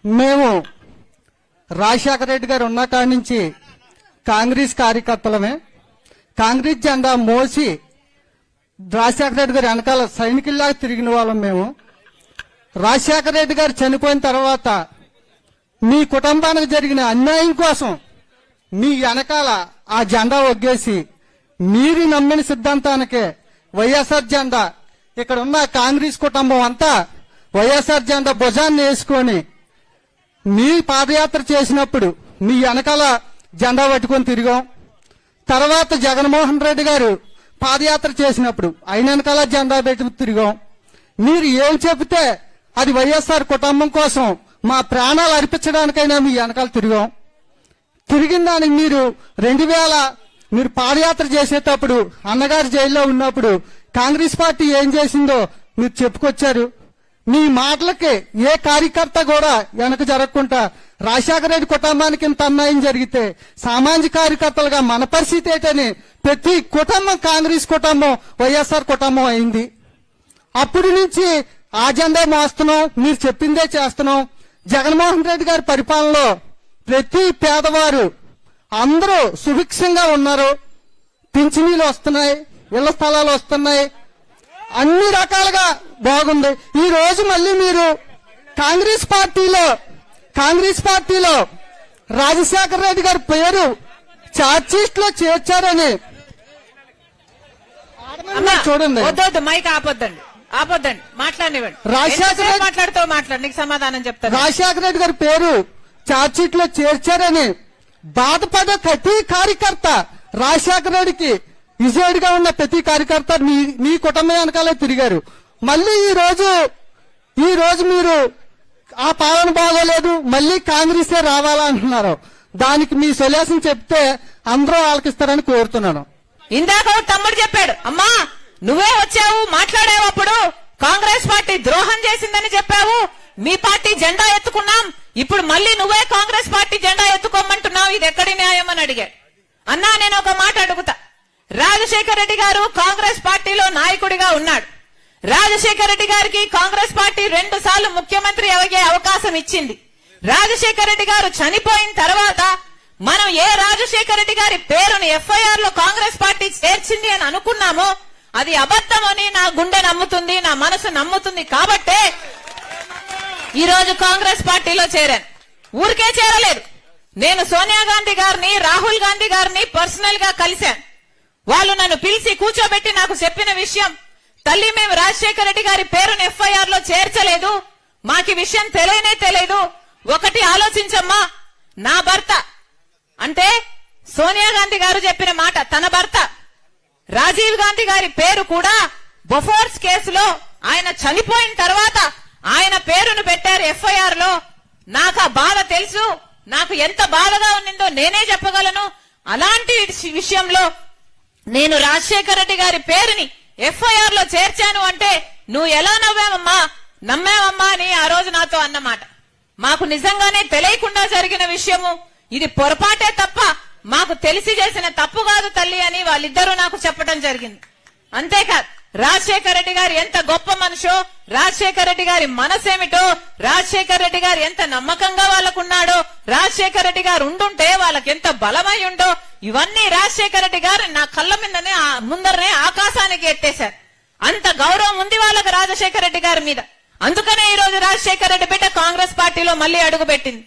మేము రాజశేఖర రెడ్డి గారు ఉన్న కాడి నుంచి కాంగ్రెస్ కార్యకర్తలమే. కాంగ్రెస్ జెండా మోసి రాజశేఖర రెడ్డి గారు వెనకాల సైనికుల్లాగా తిరిగిన వాళ్ళం మేము. రాజశేఖర రెడ్డి గారు చనిపోయిన తర్వాత మీ కుటుంబానికి జరిగిన అన్యాయం కోసం మీ వెనకాల ఆ జెండా ఒగ్గేసి మీరు నమ్మిన సిద్ధాంతానికే వైఎస్ఆర్ జెండా, ఇక్కడ ఉన్న కాంగ్రెస్ కుటుంబం అంతా వైఎస్ఆర్ జెండా భుజాన్ని వేసుకొని మీ పాదయాత్ర చేసినప్పుడు మీ వెనకాల జెండా పట్టుకొని తిరిగాం. తర్వాత జగన్మోహన్ రెడ్డి గారు పాదయాత్ర చేసినప్పుడు ఆయన వెనకాల జెండా పెట్టి తిరిగాం. మీరు ఏం చెబితే అది వైఎస్ఆర్ కుటుంబం కోసం మా ప్రాణాలు అర్పించడానికైనా మీ వెనకాల తిరిగాం. తిరిగిన దానికి మీరు 2000 మీరు పాదయాత్ర చేసేటప్పుడు అన్నగారు జైల్లో ఉన్నప్పుడు కాంగ్రెస్ పార్టీ ఏం చేసిందో మీరు చెప్పుకొచ్చారు. మీ మాటలకి ఏ కార్యకర్త కూడా వెనక జరగకుండా రాజశేఖర రెడ్డి కుటుంబానికి ఇంత అన్యాయం జరిగితే సామాజిక కార్యకర్తలుగా మన పరిస్థితి ఏంటని ప్రతి కుటుంబం కాంగ్రెస్ కుటుంబం వైఎస్ఆర్ కుటుంబం అయింది. అప్పటి నుంచి ఆ జెండా మోస్తున్నాం, మీరు చెప్పిందే చేస్తున్నాం. జగన్మోహన్ రెడ్డి గారి పరిపాలనలో ప్రతి పేదవారు అందరూ సుభిక్షంగా ఉన్నారు. పింఛనీలు వస్తున్నాయి, ఇళ్ల స్థలాలు వస్తున్నాయి, అన్ని రకాలుగా బాగుంది. ఈ రోజు మళ్ళీ మీరు కాంగ్రెస్ పార్టీలో రాజశేఖర రెడ్డి గారి పేరు ఛార్జ్షీట్ లో చేర్చారని చూడండి. వద్దొద్దు, మైక్ ఆపొద్దండి, మాట్లాడివ్వండి. రాజశేఖర రెడ్డి మాట్లాడు, నీకు సమాధానం చెప్తాను. రాజశేఖర రెడ్డి గారి పేరు ఛార్జ్షీట్ లో చేర్చారని బాధపడే ప్రతి కార్యకర్త రాజశేఖర రెడ్డికి విజయుడిగా ఉన్న ప్రతి కార్యకర్త మీ కుటుంబం వెనకాలే తిరిగారు. మళ్ళీ ఈ రోజు మీరు ఆ పాలన బాగోలేదు, మళ్ళీ కాంగ్రెసే రావాలంటున్నారు. దానికి మీ సొల్యూషన్ చెప్తే అందరూ ఆలకిస్తారని కోరుతున్నాను. ఇందాక తమ్ముడు చెప్పాడు, అమ్మా నువ్వే వచ్చావు మాట్లాడావు, అప్పుడు కాంగ్రెస్ పార్టీ ద్రోహం చేసిందని చెప్పావు, మీ పార్టీ జెండా ఎత్తుకున్నాం, ఇప్పుడు మళ్ళీ నువ్వే కాంగ్రెస్ పార్టీ జెండా ఎత్తుకోమంటున్నావు, ఇది ఎక్కడి న్యాయం అని అడిగాడు. అన్నా నేను ఒక మాట అడుగుతా. రాజశేఖర రెడ్డి గారు కాంగ్రెస్ పార్టీలో నాయకుడిగా ఉన్నాడు. రాజశేఖర రెడ్డి గారికి కాంగ్రెస్ పార్టీ 2 సార్లు ముఖ్యమంత్రి అయ్యే అవకాశం ఇచ్చింది. రాజశేఖర రెడ్డి గారు చనిపోయిన తర్వాత మనం ఏ రాజశేఖర రెడ్డి గారి పేరుని ఎఫ్ఐఆర్ లో కాంగ్రెస్ పార్టీ చేర్చింది అని అనుకున్నామో అది అబద్ధమని నా గుండె నమ్ముతుంది, నా మనసు నమ్ముతుంది. కాబట్టే ఈ రోజు కాంగ్రెస్ పార్టీలో చేరాను. ఊరికే చేరలేదు. నేను సోనియా గాంధీ గారిని, రాహుల్ గాంధీ గారిని పర్సనల్ గా కలిశాను. వాళ్ళు నన్ను పిలిచి కూర్చోబెట్టి నాకు చెప్పిన విషయం, తల్లి మేము రాజశేఖర రెడ్డి గారి పేరును ఎఫ్ఐఆర్ లో చేర్చలేదు, మాకు విషయం తెలియదు. ఒకటి ఆలోచించమ్మా, నా భర్త అంటే సోనియా గాంధీ గారు చెప్పిన మాట, తన భర్త రాజీవ్ గాంధీ గారి పేరు కూడా బొఫోర్స్ కేసులో ఆయన చనిపోయిన తర్వాత ఆయన పేరును పెట్టారు ఎఫ్ఐఆర్ లో. నాకు ఆ బాధ తెలుసు, నాకు ఎంత బాధగా ఉన్నిందో నేనే చెప్పగలను. అలాంటి విషయంలో నేను రాజశేఖర రెడ్డి గారి పేరుని ఎఫ్ఐఆర్ లో చేర్చాను అంటే నువ్వు ఎలా నమ్మావమ్మా అని ఆ రోజు నాతో అన్నమాట. మాకు నిజంగానే తెలియకుండా జరిగిన విషయము, ఇది పొరపాటే తప్ప మాకు తెలిసి చేసిన తప్పు కాదు తల్లి అని వాళ్ళిద్దరూ నాకు చెప్పడం జరిగింది. అంతేకాదు రాజశేఖర రెడ్డి గారు ఎంత గొప్ప మనిషో, రాజశేఖర రెడ్డి గారి మనసేమిటో, రాజశేఖర రెడ్డి గారు ఎంత నమ్మకంగా వాళ్ళకున్నాడో, రాజశేఖర రెడ్డి గారు ఉండుంటే వాళ్ళకి ఎంత బలమై ఉండో, ఇవన్నీ రాజశేఖర రెడ్డి గారు నా కళ్ళ ముందరనే ఆకాశానికి ఎత్తేశారు. అంత గౌరవం ఉంది వాళ్ళకి రాజశేఖర రెడ్డి గారి మీద. అందుకనే ఈ రోజు రాజశేఖర రెడ్డి బిడ్డ కాంగ్రెస్ పార్టీలో మళ్లీ అడుగు పెట్టింది.